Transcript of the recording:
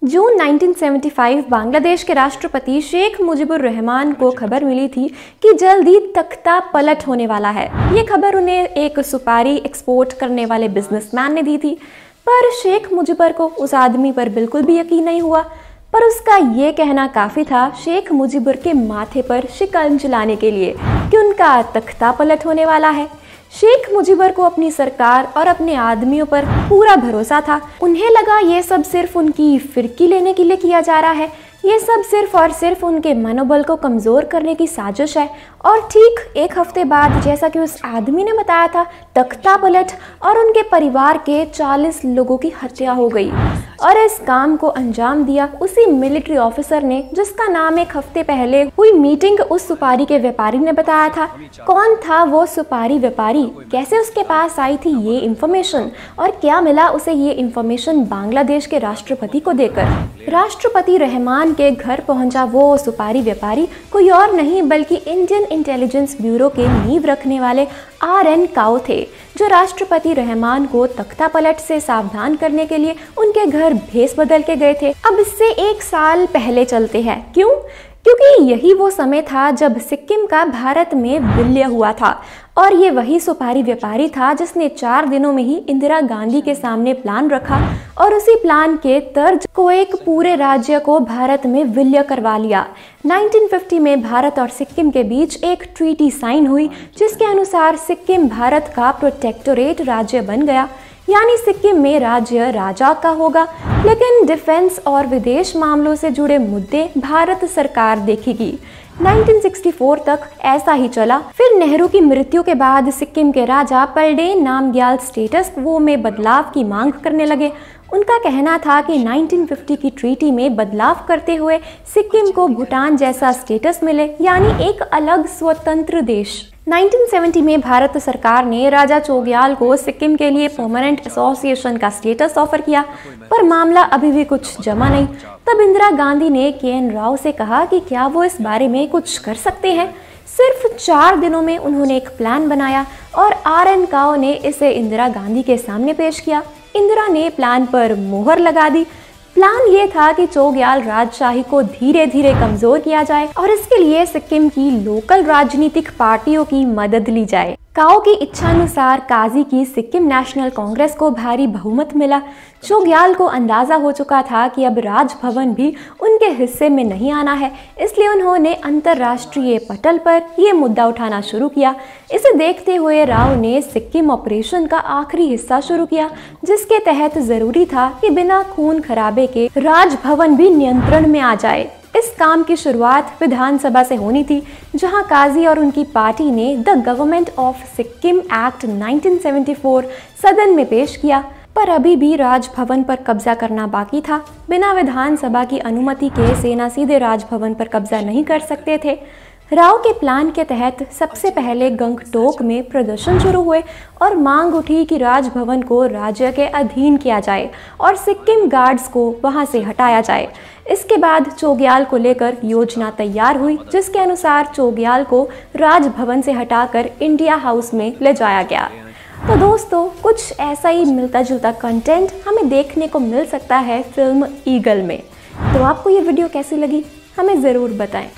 जून 1975 बांग्लादेश के राष्ट्रपति शेख मुजीबुर रहमान को खबर मिली थी कि जल्दी तख्ता पलट होने वाला है। ये खबर उन्हें एक सुपारी एक्सपोर्ट करने वाले बिजनेसमैन ने दी थी, पर शेख मुजीबर को उस आदमी पर बिल्कुल भी यकीन नहीं हुआ। पर उसका ये कहना काफ़ी था शेख मुजीबर के माथे पर शिकंज लाने के लिए कि उनका तख्ता पलट होने वाला है। शेख मुजीबर को अपनी सरकार और अपने आदमियों पर पूरा भरोसा था। उन्हें लगा ये सब सिर्फ उनकी फिरकी लेने के लिए किया जा रहा है, ये सब सिर्फ और सिर्फ उनके मनोबल को कमज़ोर करने की साजिश है। और ठीक एक हफ्ते बाद, जैसा कि उस आदमी ने बताया था, तख्ता पलट और उनके परिवार के 40 लोगों की हत्या हो गई। और इस काम को अंजाम दिया उसी मिलिट्री ऑफिसर ने जिसका नाम एक हफ्ते पहले हुई मीटिंग उस सुपारी के व्यापारी ने बताया था। कौन था वो सुपारी व्यापारी, कैसे उसके पास आई थी ये इन्फॉर्मेशन, और क्या मिला उसे ये इन्फॉर्मेशन बांग्लादेश के राष्ट्रपति को देकर। राष्ट्रपति रहमान के घर पहुंचा वो सुपारी व्यापारी कोई और नहीं बल्कि इंडियन इंटेलिजेंस ब्यूरो के नींव रखने वाले RN काओ थे, जो राष्ट्रपति रहमान को तख्ता पलट से सावधान करने के लिए उनके घर भेस बदल के गए थे। अब इससे 1 साल पहले चलते हैं। क्यों? क्योंकि यही वो समय था जब सिक्किम का भारत में विलय हुआ था, और ये वही सुपारी व्यापारी था जिसने 4 दिनों में ही इंदिरा गांधी के सामने प्लान रखा और उसी प्लान के तर्ज को एक पूरे राज्य को भारत में विलय करवा लिया। 1950 में भारत और सिक्किम के बीच एक ट्रीटी साइन हुई जिसके अनुसार सिक्किम भारत का प्रोटेक्टोरेट राज्य बन गया, यानी सिक्किम में राज्य राजा का होगा, लेकिन डिफेंस और विदेश मामलों से जुड़े मुद्दे भारत सरकार देखेगी। 1964 तक ऐसा ही चला। फिर नेहरू की मृत्यु के बाद सिक्किम के राजा पलडेन नामग्याल स्टेटस क्वो में बदलाव की मांग करने लगे। उनका कहना था कि 1950 की ट्रीटी में बदलाव करते हुए सिक्किम को भूटान जैसा स्टेटस मिले, यानी एक अलग स्वतंत्र देश। 1970 में भारत सरकार ने राजा चोग्याल को सिक्किम के लिए परमानेंट एसोसिएशन का स्टेटस ऑफर किया, पर मामला अभी भी कुछ जमा नहीं। तब इंदिरा गांधी ने KN राव से कहा कि क्या वो इस बारे में कुछ कर सकते हैं। सिर्फ 4 दिनों में उन्होंने एक प्लान बनाया और RN काओ ने इसे इंदिरा गांधी के सामने पेश किया। इंदिरा ने प्लान पर मोहर लगा दी। प्लान ये था कि चोग्याल राजशाही को धीरे धीरे कमजोर किया जाए और इसके लिए सिक्किम की लोकल राजनीतिक पार्टियों की मदद ली जाए। काओ की इच्छानुसार काजी की सिक्किम नेशनल कांग्रेस को भारी बहुमत मिला। चोग्याल को अंदाजा हो चुका था कि अब राजभवन भी उनके हिस्से में नहीं आना है, इसलिए उन्होंने अंतर्राष्ट्रीय पटल पर ये मुद्दा उठाना शुरू किया। इसे देखते हुए राव ने सिक्किम ऑपरेशन का आखिरी हिस्सा शुरू किया, जिसके तहत जरूरी था कि बिना खून खराबे के राजभवन भी नियंत्रण में आ जाए। इस काम की शुरुआत विधानसभा से होनी थी, जहां काजी और उनकी पार्टी ने the government of Sikkim act 1974 सदन में पेश किया, पर अभी भी राजभवन पर कब्जा करना बाकी था। बिना विधानसभा की अनुमति के सेना सीधे राजभवन पर कब्जा नहीं कर सकते थे। राव के प्लान के तहत सबसे पहले गंगटोक में प्रदर्शन शुरू हुए और मांग उठी कि राजभवन को राज्य के अधीन किया जाए और सिक्किम गार्ड्स को वहां से हटाया जाए। इसके बाद चोग्याल को लेकर योजना तैयार हुई, जिसके अनुसार चोग्याल को राजभवन से हटाकर इंडिया हाउस में ले जाया गया। तो दोस्तों, कुछ ऐसा ही मिलता जुलता कंटेंट हमें देखने को मिल सकता है फिल्म ईगल में। तो आपको ये वीडियो कैसी लगी हमें ज़रूर बताएं।